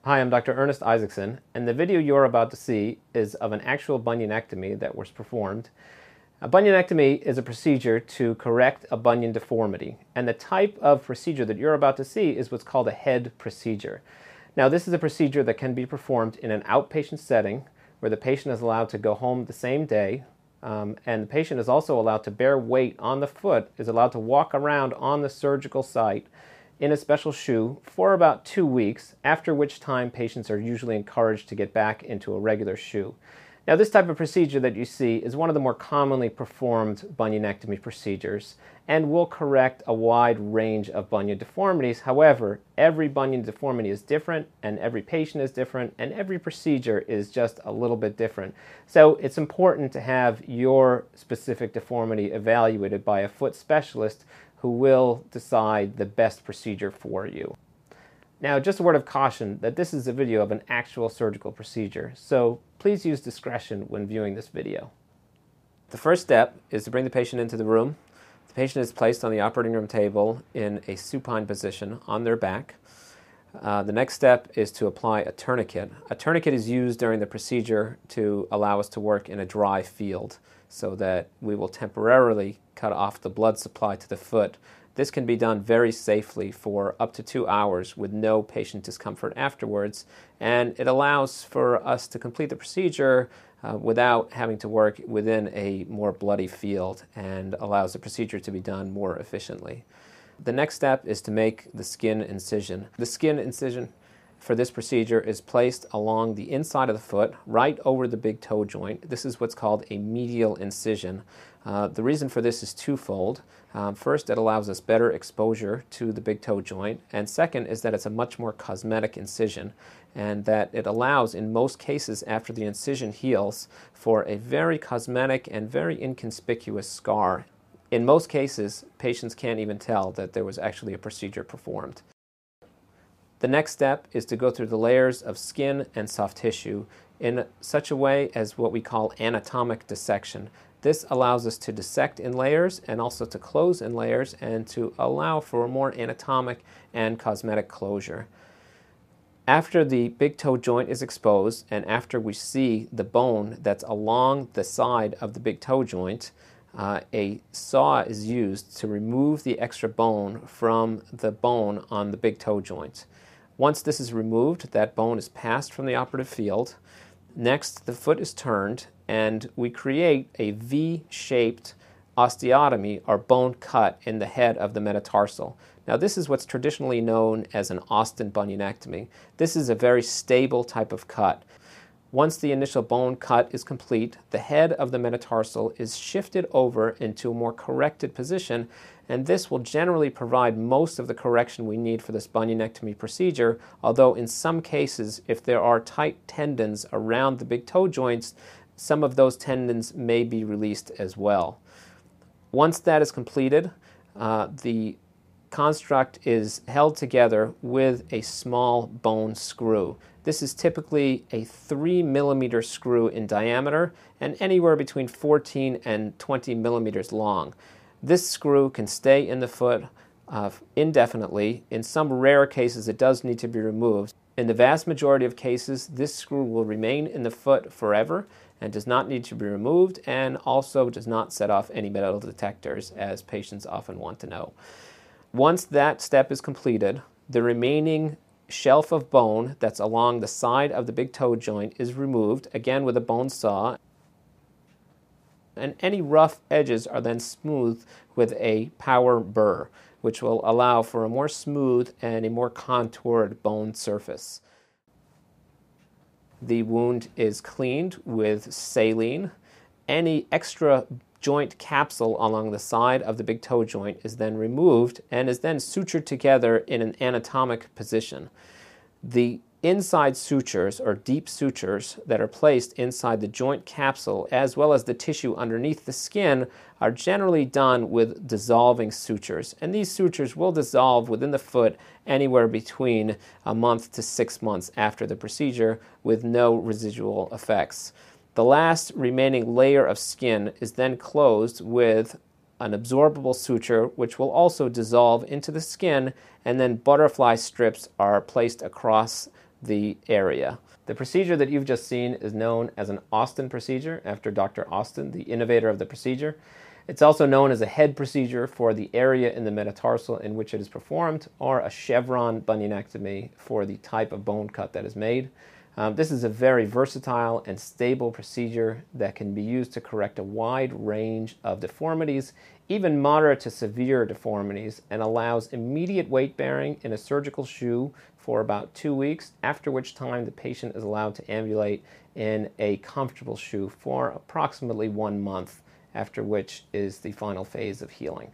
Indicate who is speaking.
Speaker 1: Hi, I'm Dr. Ernest Isaacson, and the video you're about to see is of an actual bunionectomy that was performed. A bunionectomy is a procedure to correct a bunion deformity, and the type of procedure that you're about to see is what's called a head procedure. Now, this is a procedure that can be performed in an outpatient setting where the patient is allowed to go home the same day, and the patient is also allowed to bear weight on the foot, is allowed to walk around on the surgical site in a special shoe for about 2 weeks, after which time patients are usually encouraged to get back into a regular shoe. Now, this type of procedure that you see is one of the more commonly performed bunionectomy procedures and will correct a wide range of bunion deformities. However, every bunion deformity is different, and every patient is different, and every procedure is just a little bit different. So it's important to have your specific deformity evaluated by a foot specialist who will decide the best procedure for you. Now, just a word of caution that this is a video of an actual surgical procedure, so please use discretion when viewing this video. The first step is to bring the patient into the room. The patient is placed on the operating room table in a supine position on their back. The next step is to apply a tourniquet. A tourniquet is used during the procedure to allow us to work in a dry field so that we will temporarily cut off the blood supply to the foot. This can be done very safely for up to 2 hours with no patient discomfort afterwards, and it allows for us to complete the procedure without having to work within a more bloody field, and allows the procedure to be done more efficiently. The next step is to make the skin incision. The skin incision for this procedure is placed along the inside of the foot, right over the big toe joint. This is what's called a medial incision. The reason for this is twofold. First, it allows us better exposure to the big toe joint, and second is that it's a much more cosmetic incision, and that it allows, in most cases after the incision heals, for a very cosmetic and very inconspicuous scar. In most cases, patients can't even tell that there was actually a procedure performed. The next step is to go through the layers of skin and soft tissue in such a way as what we call anatomic dissection. This allows us to dissect in layers and also to close in layers and to allow for a more anatomic and cosmetic closure. After the big toe joint is exposed and after we see the bone that's along the side of the big toe joint, a saw is used to remove the extra bone from the bone on the big toe joint. Once this is removed, that bone is passed from the operative field. Next, the foot is turned, and we create a V-shaped osteotomy, or bone cut, in the head of the metatarsal. Now, this is what's traditionally known as an Austin bunionectomy. This is a very stable type of cut. Once the initial bone cut is complete, the head of the metatarsal is shifted over into a more corrected position, and this will generally provide most of the correction we need for this bunionectomy procedure, although in some cases, if there are tight tendons around the big toe joints, some of those tendons may be released as well. Once that is completed, the construct is held together with a small bone screw. This is typically a 3 millimeter screw in diameter and anywhere between 14 and 20 millimeters long. This screw can stay in the foot indefinitely. In some rare cases, it does need to be removed. In the vast majority of cases, this screw will remain in the foot forever and does not need to be removed, and also does not set off any metal detectors, as patients often want to know. Once that step is completed, the remaining shelf of bone that's along the side of the big toe joint is removed, again with a bone saw, and any rough edges are then smoothed with a power burr, which will allow for a more smooth and a more contoured bone surface. The wound is cleaned with saline. Any extra joint capsule along the side of the big toe joint is then removed and is then sutured together in an anatomic position. The inside sutures, or deep sutures, that are placed inside the joint capsule as well as the tissue underneath the skin are generally done with dissolving sutures, and these sutures will dissolve within the foot anywhere between a month to 6 months after the procedure with no residual effects. The last remaining layer of skin is then closed with an absorbable suture, which will also dissolve into the skin, and then butterfly strips are placed across the area. The procedure that you've just seen is known as an Austin procedure, after Dr. Austin, the innovator of the procedure. It's also known as a head procedure for the area in the metatarsal in which it is performed, or a chevron bunionectomy for the type of bone cut that is made. This is a very versatile and stable procedure that can be used to correct a wide range of deformities, even moderate to severe deformities, and allows immediate weight bearing in a surgical shoe for about 2 weeks, after which time the patient is allowed to ambulate in a comfortable shoe for approximately 1 month, after which is the final phase of healing.